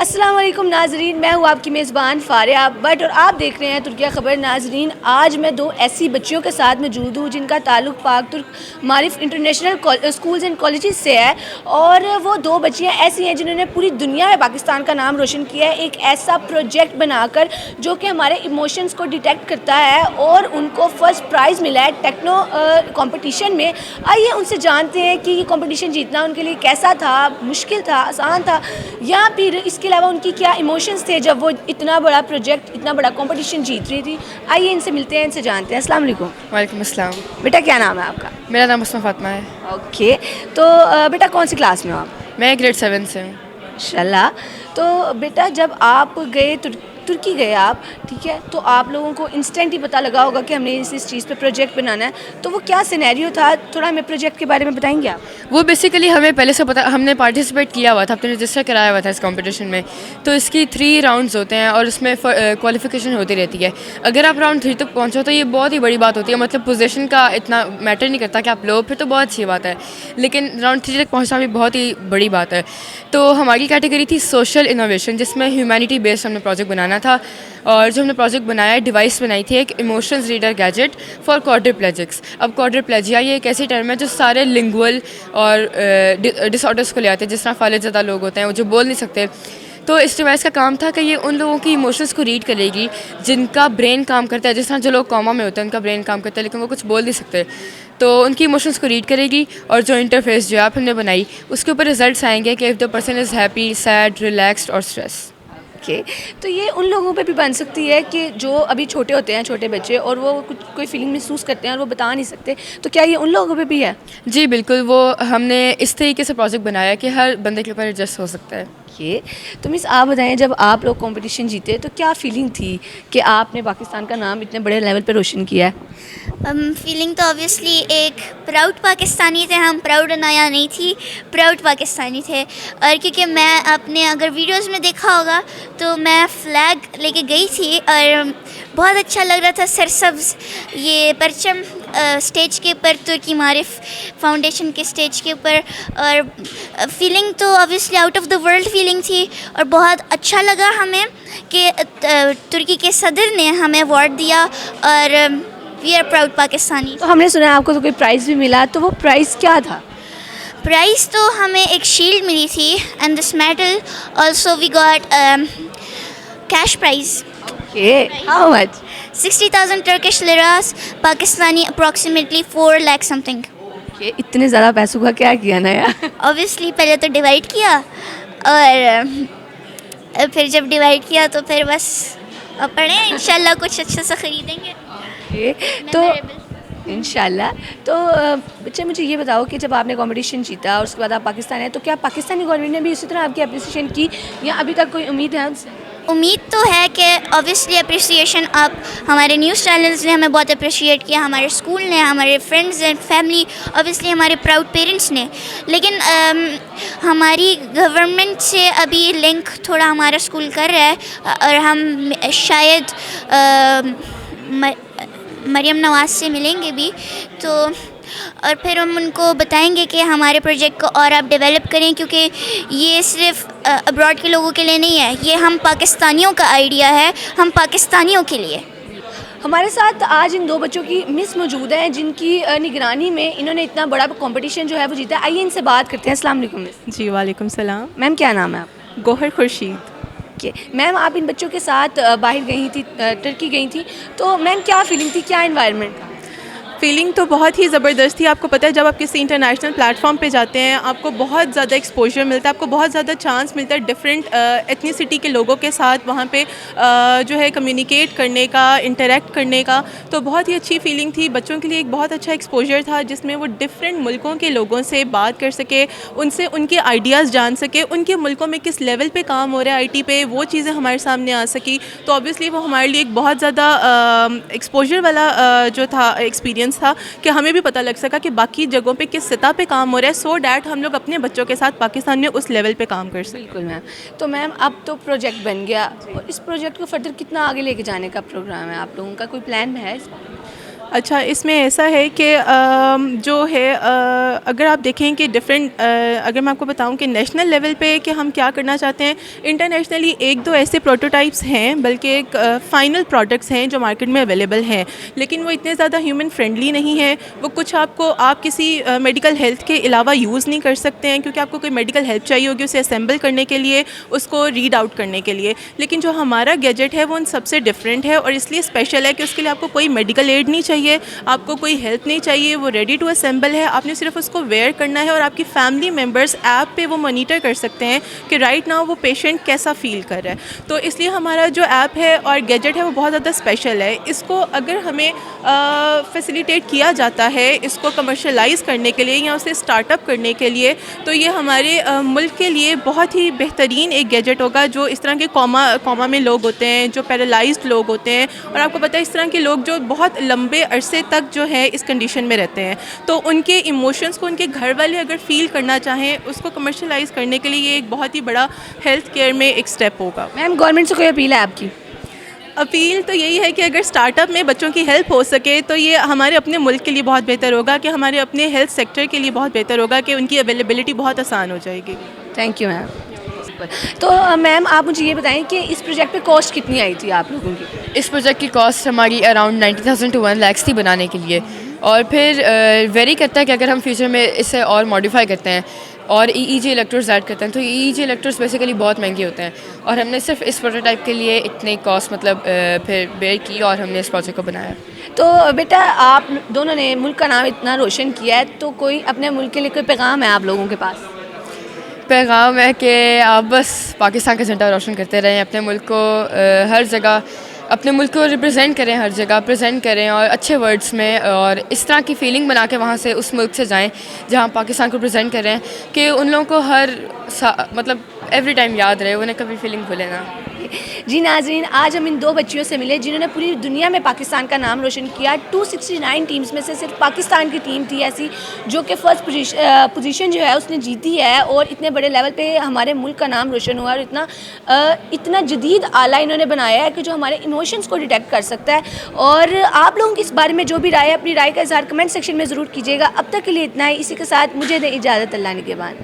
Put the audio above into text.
अस्सलाम वालेकुम नाजरीन, मैं हूँ आपकी मेज़बान फ़ारिया बट और आप देख रहे हैं तुर्किया ख़बर। नाजरीन, आज मैं दो ऐसी बच्चियों के साथ मौजूद हूँ जिनका ताल्लुक़ पाक तुर्क मारिफ इंटरनेशनल स्कूल्स एंड कॉलेजेस से है। और वो दो बच्चियाँ ऐसी हैं जिन्होंने पूरी दुनिया में पाकिस्तान का नाम रोशन किया है, एक ऐसा प्रोजेक्ट बनाकर जो कि हमारे इमोशंस को डिटेक्ट करता है और उनको फ़र्स्ट प्राइज़ मिला है टेक्नो कॉम्पिटिशन में। आइए उनसे जानते हैं कि ये कॉम्पिटिशन जीतना उनके लिए कैसा था, मुश्किल था, आसान था, या फिर इसके अलावा उनकी क्या इमोशंस थे जब वो इतना बड़ा प्रोजेक्ट, इतना बड़ा कंपटीशन जीत रही थी। आइए इनसे मिलते हैं, इनसे जानते हैं। अस्सलाम वालेकुम। वालेकुम अस्सलाम। बेटा क्या नाम है आपका? मेरा नाम उस्मा फातिमा है। ओके, तो बेटा कौन सी क्लास में हो आप? मैं ग्रेड 7 से हूँ। माशाल्लाह। तो बेटा जब आप गए तुर्की गए आप, ठीक है, तो आप लोगों को इंस्टेंट ही पता लगा होगा कि हमने इस चीज़ पे प्रोजेक्ट बनाना है, तो वो क्या सिनेरियो था, थोड़ा हमें प्रोजेक्ट के बारे में बताएंगे आप? वो बेसिकली हमें पहले से पता, हमने पार्टिसिपेट किया हुआ था, अपने रजिस्टर कराया हुआ था इस कंपटीशन में। तो इसकी 3 राउंड्स होते हैं और उसमें क्वालिफिकेशन होती रहती है। अगर आप राउंड 3 तक पहुँचो तो ये बहुत ही बड़ी बात होती है, मतलब पोजीशन का इतना मैटर नहीं करता कि आप लो, फिर तो बहुत अच्छी बात है, लेकिन राउंड 3 तक पहुँचना भी बहुत ही बड़ी बात है। तो हमारी कैटेगरी थी सोशल इनोवेशन, जिसमें ह्यूमैनिटी बेस्ड हमने प्रोजेक्ट बनाना था। और जो हमने प्रोजेक्ट बनाया, डिवाइस बनाई थी एक इमोशंस रीडर गैजेट फॉर क्वाड्रिप्लेजिक्स। अब क्वाड्रिप्लेजिया ये एक ऐसी टर्म है जो सारे लिंगुअल और डिसऑर्डर्स को ले आते हैं, जिस तरह फालिजदा लोग होते हैं वो जो बोल नहीं सकते। तो इस डिवाइस का काम था कि ये उन लोगों की इमोशंस को रीड करेगी जिनका ब्रेन काम करता है, जिस तरह जो लोग कॉमा में होते हैं उनका ब्रेन काम करता है लेकिन वो कुछ बोल नहीं सकते, तो उनकी इमोशंस को रीड करेगी। और जो इंटरफेस जो ऐप हमने बनाई उसके ऊपर रिजल्ट्स आएंगे कि if the person is happy, sad, relaxed और स्ट्रेस। ओके, तो ये उन लोगों पे भी बन सकती है कि जो अभी छोटे होते हैं, छोटे बच्चे, और वो कुछ कोई फीलिंग महसूस करते हैं और वो बता नहीं सकते, तो क्या ये उन लोगों पे भी है? जी बिल्कुल, वो हमने इस तरीके से प्रोजेक्ट बनाया कि हर बंदे के ऊपर एडजस्ट हो सकता है। ये तो मिस आप बताएं, जब आप लोग कंपटीशन जीते तो क्या फीलिंग थी कि आपने पाकिस्तान का नाम इतने बड़े लेवल पे रोशन किया है? फीलिंग तो ऑब्वियसली एक प्राउड पाकिस्तानी थे हम, प्राउड अनाया नहीं थी, प्राउड पाकिस्तानी थे। और क्योंकि मैं आपने अगर वीडियोस में देखा होगा तो मैं फ्लैग लेके गई थी और बहुत अच्छा लग रहा था, सरसब्ज़ ये परचम स्टेज के ऊपर, तुर्की मारिफ फाउंडेशन के स्टेज के ऊपर। और फीलिंग तो obviously out of the world feeling थी और बहुत अच्छा लगा हमें कि तुर्की के सदर ने हमें अवार्ड दिया और वी आर प्राउड पाकिस्तानी। तो हमने सुना है आपको तो कोई प्राइज़ भी मिला, तो वो प्राइज़ क्या था? प्राइज़ तो हमें एक शील्ड मिली थी and this medal, also we got cash prize. Okay, how much? 60,000 Turkish lira, Pakistani approximately 4 lakh something. Okay, इतने ज़्यादा पैसों का क्या किया ना यार? ऑब्वियसली पहले तो डिवाइड किया और फिर जब डिवाइड किया तो फिर बस अब पढ़े इंशाल्लाह कुछ अच्छा सा ख़रीदेंगे। ओके, तो इंशाल्लाह। तो बच्चे मुझे ये बताओ कि जब आपने कंपटीशन जीता और उसके बाद आप पाकिस्तान आए, तो क्या पाकिस्तानी गवर्नमेंट ने भी उसी तरह आपकी अप्रिसिएशन की या अभी तक कोई उम्मीद है उनसे? उम्मीद तो है कि ऑब्वियसली अप्रिसिएशन, आप हमारे न्यूज़ चैनल्स ने हमें बहुत अप्रिशिएट किया, हमारे स्कूल ने, हमारे फ्रेंड्स एंड फैमिली, ऑब्वियसली हमारे प्राउड पेरेंट्स ने। लेकिन हमारी गवर्नमेंट से अभी लिंक थोड़ा हमारा स्कूल कर रहा है और हम शायद मरियम नवाज़ से मिलेंगे भी, तो और फिर हम उनको बताएंगे कि हमारे प्रोजेक्ट को और आप डेवलप करें, क्योंकि ये सिर्फ अब्रॉड के लोगों के लिए नहीं है, ये हम पाकिस्तानियों का आइडिया है, हम पाकिस्तानियों के लिए। हमारे साथ आज इन दो बच्चों की मिस मौजूद हैं जिनकी निगरानी में इन्होंने इतना बड़ा कंपटीशन जो है वो जीता। आइए इनसे बात करते हैं। अस्सलाम वालेकुम मिस। जी वालेकुम सलाम। मैम क्या नाम है आपका? गोहर खुर्शीद। ओके मैम, आप इन बच्चों के साथ बाहर गई थी, तुर्की गई थी, तो मैम क्या फीलिंग थी, क्या इन्वायरमेंट था? फीलिंग तो बहुत ही ज़बरदस्त थी। आपको पता है जब आप किसी इंटरनेशनल प्लेटफॉर्म पे जाते हैं आपको बहुत ज़्यादा एक्सपोजर मिलता है, आपको बहुत ज़्यादा चांस मिलता है डिफरेंट एथनिसिटी के लोगों के साथ वहाँ पे जो है कम्युनिकेट करने का, इंटरेक्ट करने का। तो बहुत ही अच्छी फीलिंग थी। बच्चों के लिए एक बहुत अच्छा एक्सपोजर था जिसमें वो डिफरेंट मुल्कों के लोगों से बात कर सके, उनसे उनके आइडियाज़ जान सके, उनके मुल्कों में किस लेवल पर काम हो रहा है IT पे, वो चीज़ें हमारे सामने आ सकी। तो ऑब्वियसली वो हमारे लिए एक बहुत ज़्यादा एक्सपोजर वाला जो था एक्सपीरियंस था कि हमें भी पता लग सका कि बाकी जगहों पे किस सतह पे काम हो रहा है, सो डैट हम लोग अपने बच्चों के साथ पाकिस्तान में उस लेवल पे काम कर सकें। बिल्कुल मैम। तो मैम अब तो प्रोजेक्ट बन गया और इस प्रोजेक्ट को फर्दर कितना आगे लेके जाने का प्रोग्राम है आप लोगों का, कोई प्लान है इस? अच्छा, इसमें ऐसा है कि जो है अगर आप देखें कि डिफरेंट अगर मैं आपको बताऊं कि नेशनल लेवल पे कि हम क्या करना चाहते हैं, इंटरनेशनली एक दो ऐसे प्रोटोटाइप्स हैं, बल्कि एक फ़ाइनल प्रोडक्ट्स हैं जो मार्केट में अवेलेबल हैं, लेकिन वो इतने ज़्यादा ह्यूमन फ्रेंडली नहीं है। वो कुछ आप किसी मेडिकल हेल्थ के अलावा यूज़ नहीं कर सकते हैं, क्योंकि आपको कोई मेडिकल हेल्प चाहिए होगी उसे असेंबल करने के लिए, उसको रीड आउट करने के लिए। लेकिन जो हमारा गैजेट है वो उन सबसे डिफरेंट है और इसलिए स्पेशल है कि उसके लिए आपको कोई मेडिकल एड नहीं चाहिए, आपको कोई हेल्प नहीं चाहिए, वो रेडी टू असेंबल है। आपने सिर्फ उसको वेयर करना है और आपकी फैमिली मेम्बर्स ऐप पे वो मॉनिटर कर सकते हैं कि राइट नाउ वो पेशेंट कैसा फ़ील कर रहा है। तो इसलिए हमारा जो ऐप है और गैजेट है वो बहुत ज़्यादा स्पेशल है। इसको अगर हमें फैसिलिटेट किया जाता है इसको कमर्शलाइज़ करने के लिए या उसे स्टार्टअप करने के लिए, तो ये हमारे मुल्क के लिए बहुत ही बेहतरीन एक गैजेट होगा। जो इस तरह के कॉमा में लोग होते हैं, जो पैरालाइज्ड लोग होते हैं, और आपको पता है इस तरह के लोग जो बहुत लंबे अरसे तक जो है इस कंडीशन में रहते हैं, तो उनके इमोशंस को उनके घर वाले अगर फ़ील करना चाहें, उसको कमर्शलाइज़ करने के लिए ये एक बहुत ही बड़ा हेल्थ केयर में एक स्टेप होगा। मैम, गवर्नमेंट से कोई अपील है आपकी? अपील तो यही है कि अगर स्टार्टअप में बच्चों की हेल्प हो सके तो ये हमारे अपने मुल्क के लिए बहुत बेहतर होगा, कि हमारे अपने हेल्थ सेक्टर के लिए बहुत बेहतर होगा, कि उनकी अवेलेबिलिटी बहुत आसान हो जाएगी। Thank you ma'am. तो मैम, आप मुझे ये बताएं कि इस प्रोजेक्ट पे कॉस्ट कितनी आई थी आप लोगों की? इस प्रोजेक्ट की कॉस्ट हमारी अराउंड 90,000 to 1 लाख थी बनाने के लिए, और फिर वेरी करता है कि अगर हम फ्यूचर में इसे और मॉडिफाई करते हैं और EEG इलेक्ट्रोड्स ऐड करते हैं तो EEG इलेक्ट्रोड्स बेसिकली बहुत महंगे होते हैं, और हमने सिर्फ इस प्रोटोटाइप के लिए इतनी कॉस्ट मतलब फिर बेयर की और हमने इस प्रोजेक्ट को बनाया। तो बेटा, आप दोनों ने मुल्क का नाम इतना रोशन किया है, तो कोई अपने मुल्क के लिए कोई पैगाम है आप लोगों के पास? पैगाम है कि आप बस पाकिस्तान का झंडा रोशन करते रहें, अपने मुल्क को हर जगह अपने मुल्क को रिप्रेजेंट करें, हर जगह प्रेजेंट करें और अच्छे वर्ड्स में, और इस तरह की फ़ीलिंग बना के वहाँ से उस मुल्क से जाएं जहाँ पाकिस्तान को प्रेजेंट करें, कि उन लोगों को मतलब एवरी टाइम याद रहे, उन्हें कभी फीलिंग भूले ना। जी नाज़रीन, आज हम इन दो बच्चियों से मिले जिन्होंने पूरी दुनिया में पाकिस्तान का नाम रोशन किया। 269 टीम्स में से सिर्फ पाकिस्तान की टीम थी ऐसी जो कि फ़र्स्ट पोजीशन जो है उसने जीती है, और इतने बड़े लेवल पे हमारे मुल्क का नाम रोशन हुआ, और इतना जदीद आला इन्होंने बनाया है कि जो हमारे इमोशंस को डिटेक्ट कर सकता है। और आप लोगों की इस बारे में जो भी राय है, अपनी राय का इज़हार कमेंट सेक्शन में ज़रूर कीजिएगा। अब तक के लिए इतना ही, इसी के साथ मुझे दें इजाज़त, अल्लाह निगहबान।